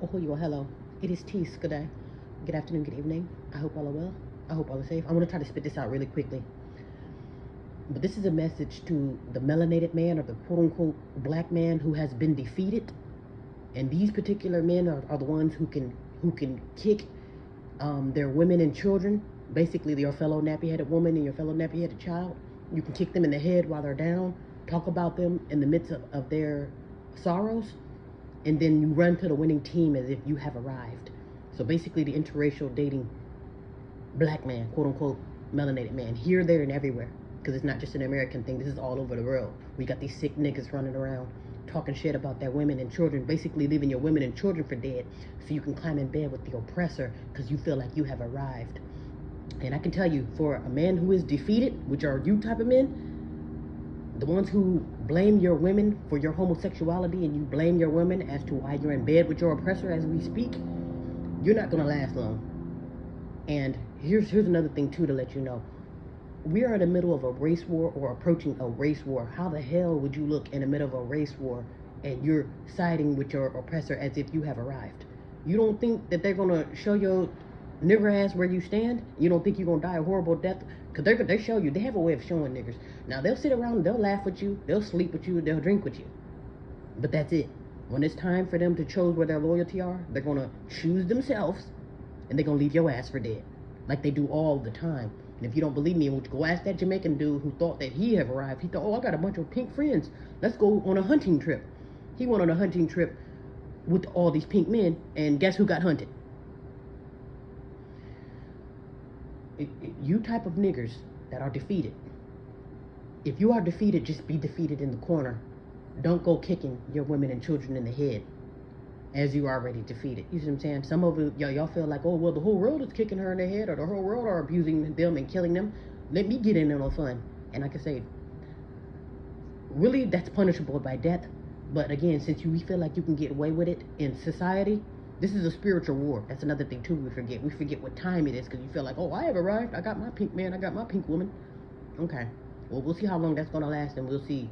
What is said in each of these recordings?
Oh, you hello. It is Tease. Good day. Good afternoon, good evening. I hope all are well. I hope all are safe. I'm going to try to spit this out really quickly. But this is a message to the melanated man or the quote-unquote black man who has been defeated. And these particular men are the ones who can kick their women and children. Basically, your fellow nappy-headed woman and your fellow nappy-headed child. You can kick them in the head while they're down. Talk about them in the midst of their sorrows. And then you run to the winning team as if you have arrived. So basically the interracial dating black man, quote unquote, melanated man, here, there, and everywhere. Because it's not just an American thing, this is all over the world. We got these sick niggas running around talking shit about their women and children, basically leaving your women and children for dead so you can climb in bed with the oppressor because you feel like you have arrived. And I can tell you, for a man who is defeated, which are you type of men, the ones who blame your women for your homosexuality and you blame your women as to why you're in bed with your oppressor as we speak, you're not going to last long. And here's another thing too to let you know. We are in the middle of a race war or approaching a race war. How the hell would you look in the middle of a race war and you're siding with your oppressor as if you have arrived? You don't think that they're going to show your nigger ass where you stand? You don't think you're going to die a horrible death? Because they show you, they have a way of showing niggers. Now, they'll sit around, they'll laugh with you, they'll sleep with you, they'll drink with you. But that's it. When it's time for them to choose where their loyalty are, they're going to choose themselves, and they're going to leave your ass for dead. Like they do all the time. And if you don't believe me, go ask that Jamaican dude who thought that he had arrived. He thought, oh, I got a bunch of pink friends. Let's go on a hunting trip. He went on a hunting trip with all these pink men, and guess who got hunted? You type of niggers that are defeated. If you are defeated, just be defeated in the corner. Don't go kicking your women and children in the head as you are already defeated. You see what I'm saying? Some of y'all feel like, oh, well, the whole world is kicking her in the head or the whole world are abusing them and killing them. Let me get in on the fun. And like I say, really, that's punishable by death. But again, since you feel like you can get away with it in society, this is a spiritual war. That's another thing, too, we forget. We forget what time it is because you feel like, oh, I have arrived. I got my pink man. I got my pink woman. Okay. Well, we'll see how long that's going to last, and we'll see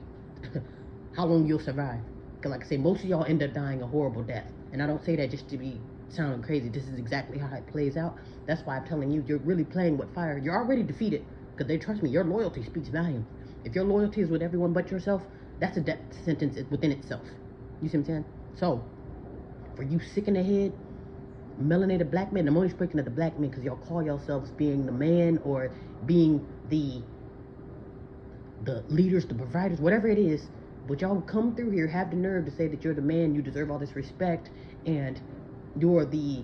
how long you'll survive. Because, like I say, most of y'all end up dying a horrible death. And I don't say that just to be sounding crazy. This is exactly how it plays out. That's why I'm telling you, you're really playing with fire. You're already defeated. Because trust me, your loyalty speaks volume. If your loyalty is with everyone but yourself, that's a death sentence within itself. You see what I'm saying? So, for you sick in the head, melanated black men, I'm only speaking of the black men because y'all call yourselves being the man or being the leaders, the providers, whatever it is. But y'all come through here, have the nerve to say that you're the man, you deserve all this respect, and you're the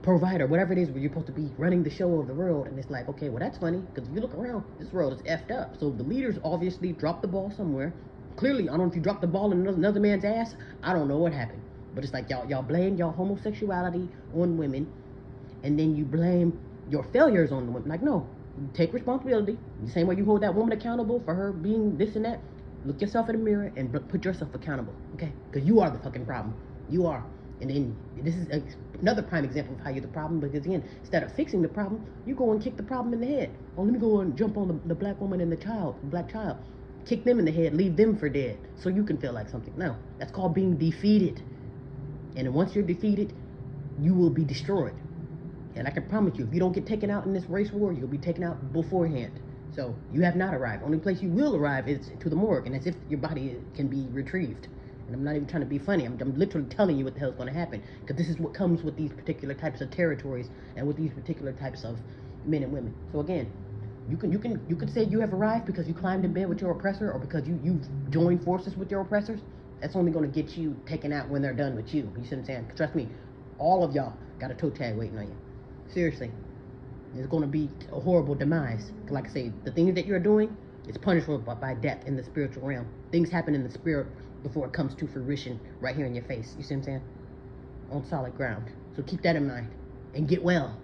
provider, whatever it is, where you're supposed to be running the show of the world. And it's like, okay, well, that's funny, because if you look around, this world is effed up. So the leaders obviously dropped the ball somewhere. Clearly, I don't know if you dropped the ball in another man's ass. I don't know what happened. But it's like y'all blame y'all homosexuality on women, and then you blame your failures on the women. Like, no, you take responsibility. The same way you hold that woman accountable for her being this and that. Look yourself in the mirror and put yourself accountable, okay? Because you are the fucking problem. You are. And then this is another prime example of how you're the problem. Because again, instead of fixing the problem, you go and kick the problem in the head. Oh, let me go and jump on the black woman and the black child. Kick them in the head, leave them for dead, so you can feel like something. No, that's called being defeated. And once you're defeated, you will be destroyed. And I can promise you, if you don't get taken out in this race war, you'll be taken out beforehand. So you have not arrived. Only place you will arrive is to the morgue, and as if your body can be retrieved. And I'm not even trying to be funny. I'm literally telling you what the hell's going to happen, because this is what comes with these particular types of territories and with these particular types of men and women. So again, you can say you have arrived because you climbed in bed with your oppressor, or because you've joined forces with your oppressors. That's only going to get you taken out when they're done with you. You see what I'm saying? Trust me, all of y'all got a toe tag waiting on you. Seriously. It's going to be a horrible demise. Like I say, the things that you're doing is punishable by death in the spiritual realm. Things happen in the spirit before it comes to fruition right here in your face. You see what I'm saying? On solid ground. So keep that in mind and get well.